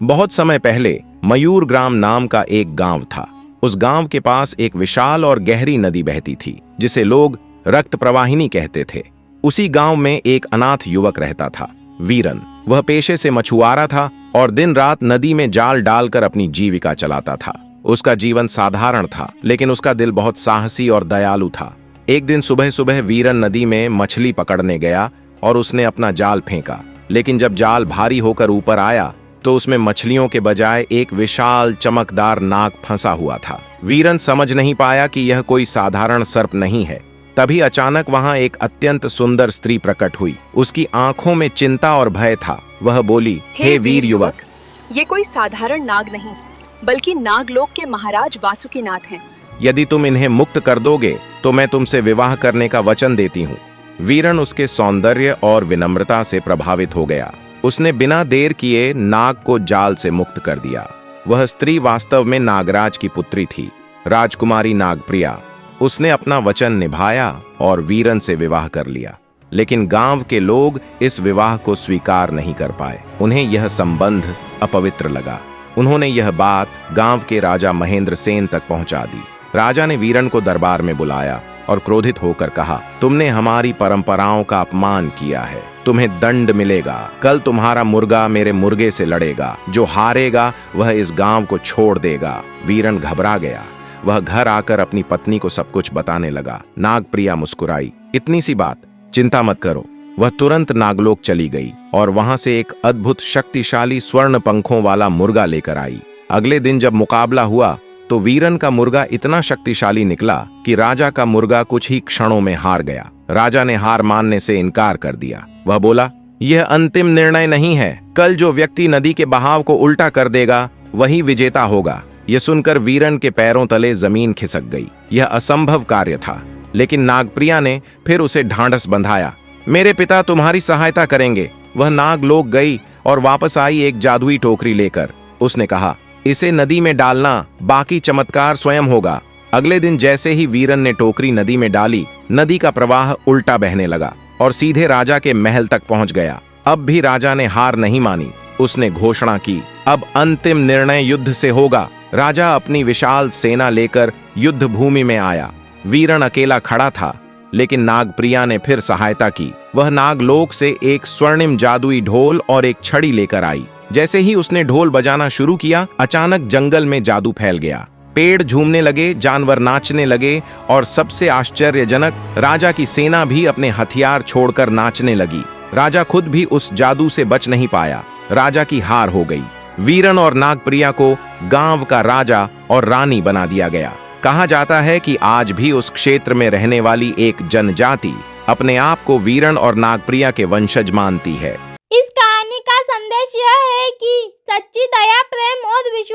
बहुत समय पहले मयूर ग्राम नाम का एक गांव था। उस गांव के पास एक विशाल और गहरी नदी बहती थी, जिसे लोग रक्त प्रवाहिनी कहते थे। उसी गांव में एक अनाथ युवक रहता था, वीरन। वह पेशे से मछुआरा था और दिन रात नदी में जाल डालकर अपनी जीविका चलाता था। उसका जीवन साधारण था, लेकिन उसका दिल बहुत साहसी और दयालु था। एक दिन सुबह सुबह वीरन नदी में मछली पकड़ने गया और उसने अपना जाल फेंका, लेकिन जब जाल भारी होकर ऊपर आया तो उसमें मछलियों के बजाय एक विशाल चमकदार नाग फंसा हुआ था। वीरन समझ नहीं पाया कि यह कोई साधारण सर्प नहीं है। तभी अचानक वहां एक अत्यंत सुंदर स्त्री प्रकट हुई। उसकी आंखों में चिंता और भय था। वह बोली, हे वीर युवक, ये कोई साधारण नाग नहीं, बल्कि नागलोक के महाराज वासुकीनाथ हैं। यदि तुम इन्हें मुक्त कर दोगे तो मैं तुमसे विवाह करने का वचन देती हूँ। वीरन उसके सौंदर्य और विनम्रता से प्रभावित हो गया। उसने बिना देर किए नाग को जाल से मुक्त कर दिया। वह स्त्री वास्तव में नागराज की पुत्री थी, राजकुमारी नागप्रिया। उसने अपना वचन निभाया और वीरन से विवाह कर लिया। लेकिन गांव के लोग इस विवाह को स्वीकार नहीं कर पाए। उन्हें यह संबंध अपवित्र लगा। उन्होंने यह बात गांव के राजा महेंद्र सेन तक पहुंचा दी। राजा ने वीरन को दरबार में बुलाया और क्रोधित होकर कहा, तुमने हमारी परंपराओं का अपमान किया है, तुम्हें दंड मिलेगा। कल तुम्हारा मुर्गा मेरे मुर्गे से लड़ेगा। जो हारेगा वह इस गांव को छोड़ देगा। वीरन घबरा गया। वह घर आकर अपनी पत्नी को सब कुछ बताने लगा। नागप्रिया मुस्कुराई, इतनी सी बात, चिंता मत करो। वह तुरंत नागलोक चली गई और वहां से एक अद्भुत शक्तिशाली स्वर्ण पंखों वाला मुर्गा लेकर आई। अगले दिन जब मुकाबला हुआ तो वीरन का मुर्गा इतना शक्तिशाली निकला कि राजा का मुर्गा कुछ ही क्षणों में हार गया। राजा ने हार मानने से इनकार कर दिया। वह बोला, यह अंतिम निर्णय नहीं है। कल जो व्यक्ति नदी के बहाव को उल्टा कर देगा वही विजेता होगा। यह सुनकर वीरन के पैरों तले जमीन खिसक गई। यह असंभव कार्य था, लेकिन नागप्रिया ने फिर उसे ढांढस बंधाया। मेरे पिता तुम्हारी सहायता करेंगे। वह नागलोक गई और वापस आई एक जादुई टोकरी लेकर। उसने कहा, इसे नदी में डालना, बाकी चमत्कार स्वयं होगा। अगले दिन जैसे ही वीरन ने टोकरी नदी में डाली, नदी का प्रवाह उल्टा बहने लगा और सीधे राजा के महल तक पहुंच गया। अब भी राजा ने हार नहीं मानी। उसने घोषणा की, अब अंतिम निर्णय युद्ध से होगा। राजा अपनी विशाल सेना लेकर युद्ध भूमि में आया। वीरन अकेला खड़ा था, लेकिन नागप्रिया ने फिर सहायता की। वह नागलोक से एक स्वर्णिम जादुई ढोल और एक छड़ी लेकर आई। जैसे ही उसने ढोल बजाना शुरू किया, अचानक जंगल में जादू फैल गया। पेड़ झूमने लगे, जानवर नाचने लगे और सबसे आश्चर्यजनक, राजा की सेना भी अपने हथियार छोड़कर नाचने लगी। राजा खुद भी उस जादू से बच नहीं पाया। राजा की हार हो गई। वीरन और नागप्रिया को गांव का राजा और रानी बना दिया गया। कहा जाता है कि आज भी उस क्षेत्र में रहने वाली एक जनजाति अपने आप को वीरन और नागप्रिया के वंशज मानती है। इस कहानी का संदेश यह है कि सच्ची दया, प्रेम और विश्वास